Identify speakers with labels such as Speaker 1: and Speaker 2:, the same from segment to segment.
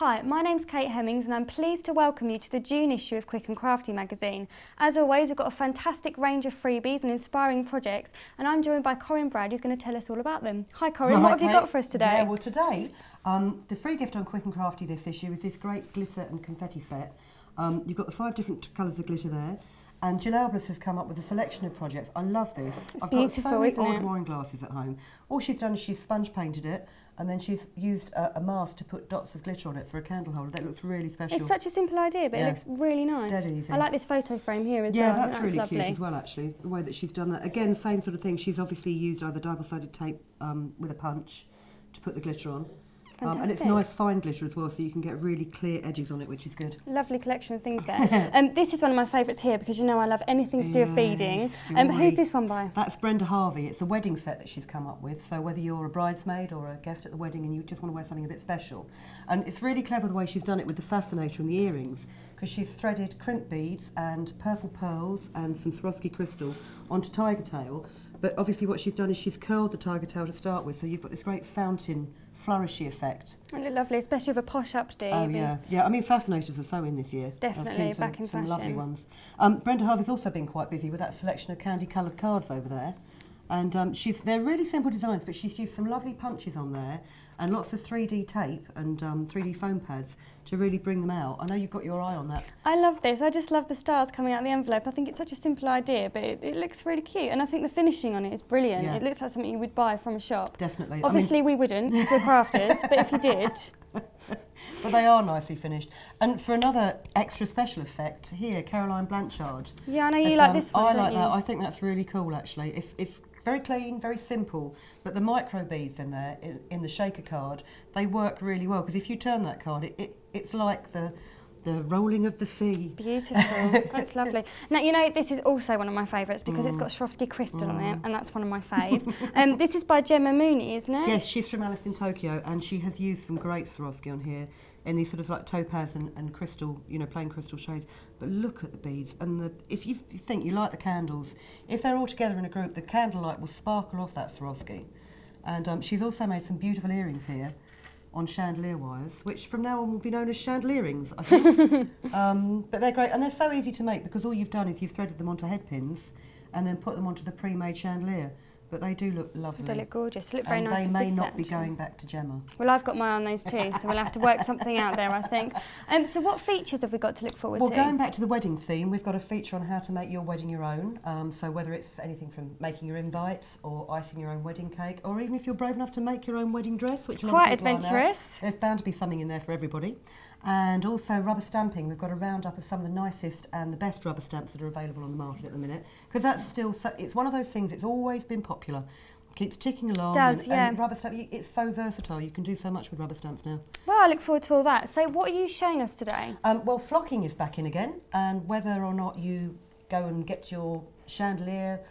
Speaker 1: Hi, my name's Kate Hemmings and I'm pleased to welcome you to the June issue of Quick and Crafty magazine. As always, we've got a fantastic range of freebies and inspiring projects, and I'm joined by Corinne Bradd, who's going to tell us all about them. Hi Corinne, what have you got for us today?
Speaker 2: Yeah, well today, the free gift on Quick and Crafty this issue is this great glitter and confetti set. You've got the 5 different colours of glitter there. And Jill Elbrus has come up with a selection of projects. I love this.
Speaker 1: It's
Speaker 2: beautiful,
Speaker 1: got so
Speaker 2: many old wine glasses at home. All she's done is she's sponge painted it, and then she's used a mask to put dots of glitter on it for a candle holder. That looks really special.
Speaker 1: It's such a simple idea, but it looks really nice.
Speaker 2: Dead easy.
Speaker 1: I like this photo frame here as well.
Speaker 2: Yeah, that's really
Speaker 1: lovely.
Speaker 2: cute as well, actually, the way that she's done that. Again, same sort of thing. She's obviously used either double-sided tape with a punch to put the glitter on. And it's nice fine glitter as well, so you can get really clear edges on it, which is good.
Speaker 1: Lovely collection of things there. This is one of my favourites here because you know I love anything to do with beading. Who's this one by?
Speaker 2: That's Brenda Harvey. It's a wedding set that she's come up with, so whether you're a bridesmaid or a guest at the wedding and you just want to wear something a bit special. And it's really clever the way she's done it with the fascinator and the earrings, because she's threaded crimp beads and purple pearls and some Swarovski crystal onto tiger tail. But obviously what she's done is she's curled the tiger tail to start with, so you've got this great fountain flourishy effect.
Speaker 1: They look lovely, especially with a posh up-D.
Speaker 2: Oh yeah, yeah. I mean, fascinators are so in this year.
Speaker 1: Definitely, back in fashion.
Speaker 2: Some lovely ones. Brenda Harvey's also been quite busy with that selection of candy-coloured cards over there. And they're really simple designs, but she's used some lovely punches on there and lots of 3D tape and 3D foam pads to really bring them out. I know you've got your eye on that.
Speaker 1: I love this. I just love the stars coming out of the envelope. I think it's such a simple idea, but it looks really cute. And I think the finishing on it is brilliant.
Speaker 2: Yeah.
Speaker 1: It looks like something you would buy from a shop.
Speaker 2: Definitely.
Speaker 1: Obviously we wouldn't, because we're crafters, but if you did...
Speaker 2: But they are nicely finished. And for another extra special effect, here, Caroline Blanchard.
Speaker 1: Yeah, I know you like this one,
Speaker 2: I
Speaker 1: don't
Speaker 2: like
Speaker 1: you?
Speaker 2: that. I think that's really cool, actually. It's very clean, very simple, but the micro beads in there, in the shaker card, they work really well, because if you turn that card, it's like the rolling of the sea.
Speaker 1: Beautiful. That's lovely. Now, you know, this is also one of my favourites because it's got Swarovski crystal on it, and that's one of my faves. This is by Gemma Mooney, isn't it?
Speaker 2: Yes, she's from Alice in Tokyo, and she has used some great Swarovski on here in these sort of like topaz and crystal, you know, plain crystal shades. But look at the beads, and if you think you like the candles, if they're all together in a group, the candlelight will sparkle off that Swarovski. And she's also made some beautiful earrings here on chandelier wires, which from now on will be known as chandelier earrings, I think. But they're great, and they're so easy to make because all you've done is you've threaded them onto head pins and then put them onto the pre-made chandelier. But they do look lovely.
Speaker 1: They look gorgeous. They look very nice.
Speaker 2: They
Speaker 1: with
Speaker 2: may
Speaker 1: this
Speaker 2: not be
Speaker 1: section.
Speaker 2: going back to Gemma.
Speaker 1: Well, I've got my eye on those too, so we'll have to work something out there, I think. So what features have we got to look forward to?
Speaker 2: Well, going back to the wedding theme, we've got a feature on how to make your wedding your own. So whether it's anything from making your invites or icing your own wedding cake, or even if you're brave enough to make your own wedding dress, which
Speaker 1: it's quite adventurous.
Speaker 2: There's bound to be something in there for everybody. And also rubber stamping. We've got a roundup of some of the nicest and the best rubber stamps that are available on the market at the minute, because that's still it's one of those things. It's always been popular. Keeps ticking along. And rubber stamp, it's so versatile. You can do so much with rubber stamps now.
Speaker 1: Well, I look forward to all that. So what are you showing us today?
Speaker 2: Well, flocking is back in again, and whether or not you go and get your chandelier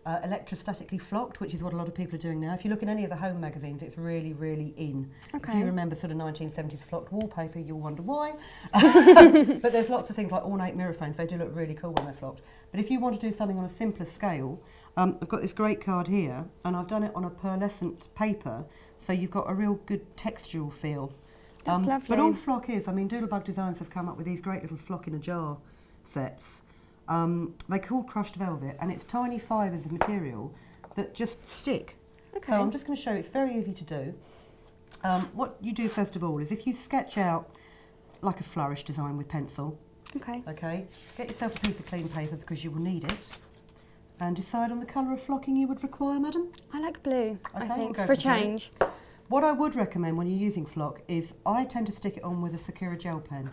Speaker 2: electrostatically flocked, which is what a lot of people are doing now. If you look in any of the home magazines, it's really, really in.
Speaker 1: Okay.
Speaker 2: If you remember sort of 1970s flocked wallpaper, you'll wonder why. But there's lots of things like ornate mirror frames. They do look really cool when they're flocked. But if you want to do something on a simpler scale, I've got this great card here, and I've done it on a pearlescent paper, so you've got a real good textural feel.
Speaker 1: That's lovely.
Speaker 2: But all flock is, I mean, Doodlebug Designs have come up with these great little flock in a jar sets. They're called crushed velvet, and it's tiny fibres of material that just stick.
Speaker 1: Okay.
Speaker 2: So I'm just going to show you, it's very easy to do. What you do first of all is if you sketch out like a flourish design with pencil, okay, get yourself a piece of clean paper because you will need it, and decide on the colour of flocking you would require, madam.
Speaker 1: I like blue, I think,
Speaker 2: we'll
Speaker 1: for a change.
Speaker 2: What I would recommend when you're using flock is I tend to stick it on with a Sakura gel pen.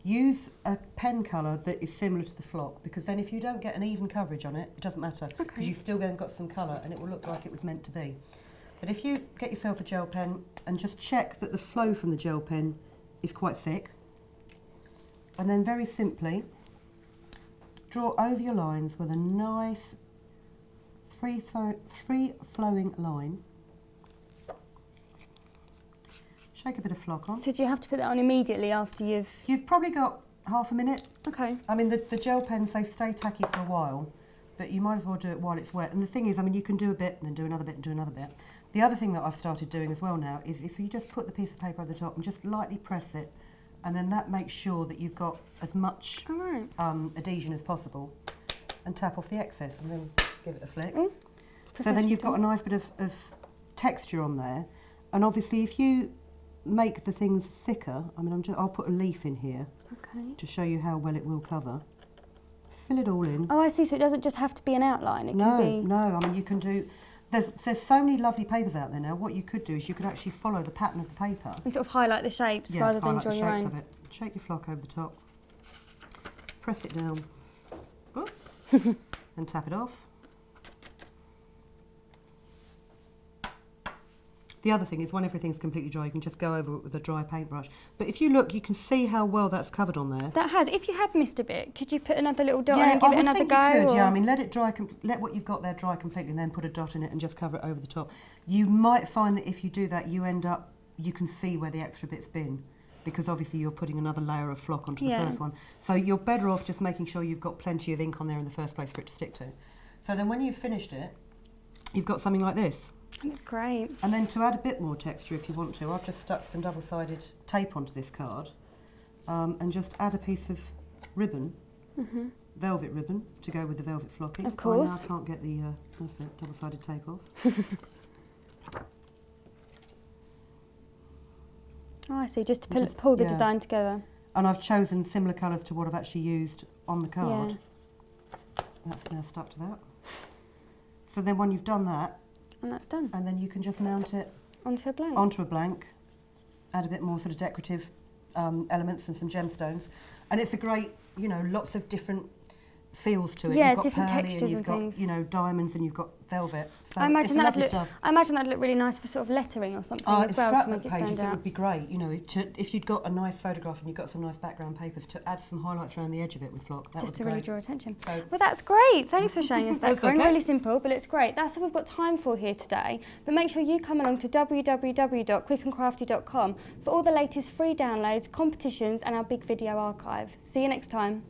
Speaker 2: Use a pen colour that is similar to the flock, because then if you don't get an even coverage on it, it doesn't matter, because you've still then got some colour and it will look like it was meant to be. But if you get yourself a gel pen and just check that the flow from the gel pen is quite thick, and then very simply draw over your lines with a nice free-flowing line. Shake a bit of flock on.
Speaker 1: So do you have to put that on immediately after you've...
Speaker 2: You've probably got half a minute.
Speaker 1: Okay.
Speaker 2: I mean, the gel pens, they stay tacky for a while, but you might as well do it while it's wet. And the thing is, I mean, you can do a bit and then do another bit and do another bit. The other thing that I've started doing as well now is if you just put the piece of paper at the top and just lightly press it and then that makes sure that you've got as much
Speaker 1: All right.
Speaker 2: adhesion as possible, and tap off the excess and then give it a flick.
Speaker 1: Ooh,
Speaker 2: So then you've got a nice bit of texture on there, and obviously if you make the things thicker, I mean I'll put a leaf in here to show you how well it will cover. Fill it all in.
Speaker 1: Oh, I see, so it doesn't just have to be an outline, it can be...
Speaker 2: No, I mean you can do... There's so many lovely papers out there now. What you could do is you could actually follow the pattern of the paper.
Speaker 1: You sort of highlight the shapes rather than draw your own.
Speaker 2: Of it. Shake your flock over the top, press it down, oops, and tap it off. The other thing is when everything's completely dry, you can just go over it with a dry paintbrush. But if you look, you can see how well that's covered on there.
Speaker 1: That has. If you had missed a bit, could you put another little dot on and give it another go?
Speaker 2: Yeah, I would think you could, yeah. I mean, let it dry, let what you've got there dry completely and then put a dot in it and just cover it over the top. You might find that if you do that, you end up, you can see where the extra bit's been, because obviously you're putting another layer of flock onto the first one. So you're better off just making sure you've got plenty of ink on there in the first place for it to stick to. So then when you've finished it, you've got something like this.
Speaker 1: That's great.
Speaker 2: And then to add a bit more texture if you want to, I've just stuck some double-sided tape onto this card and just add a piece of ribbon, velvet ribbon, to go with the velvet flocking.
Speaker 1: Of course.
Speaker 2: Oh, now I can't get the that's it, double-sided tape off.
Speaker 1: Oh, I see, just to pull the design together.
Speaker 2: And I've chosen similar colours to what I've actually used on the card. Yeah. That's now stuck to that. So then when you've done that,
Speaker 1: and that's done.
Speaker 2: And then you can just mount it
Speaker 1: onto a blank.
Speaker 2: Add a bit more sort of decorative elements and some gemstones. And it's a great, you know, lots of different feels to it.
Speaker 1: Yeah,
Speaker 2: you've got
Speaker 1: different
Speaker 2: pearly
Speaker 1: textures
Speaker 2: and you've
Speaker 1: and
Speaker 2: got,
Speaker 1: things.
Speaker 2: you know, diamonds and you've got velvet. So
Speaker 1: I imagine
Speaker 2: it's stuff.
Speaker 1: I imagine that'd look really nice for sort of lettering or something as well to make it stand out.
Speaker 2: It would be great, you know, if you'd got a nice photograph and you've got some nice background papers to add some highlights around the edge of it with flock. That
Speaker 1: just
Speaker 2: would
Speaker 1: to
Speaker 2: be
Speaker 1: really
Speaker 2: great.
Speaker 1: draw attention.
Speaker 2: So
Speaker 1: well, that's great. Thanks for showing us that, Corinne.
Speaker 2: Okay.
Speaker 1: Really simple, but it's great. That's all we've got time for here today. But make sure you come along to www.quickandcrafty.com for all the latest free downloads, competitions, and our big video archive. See you next time.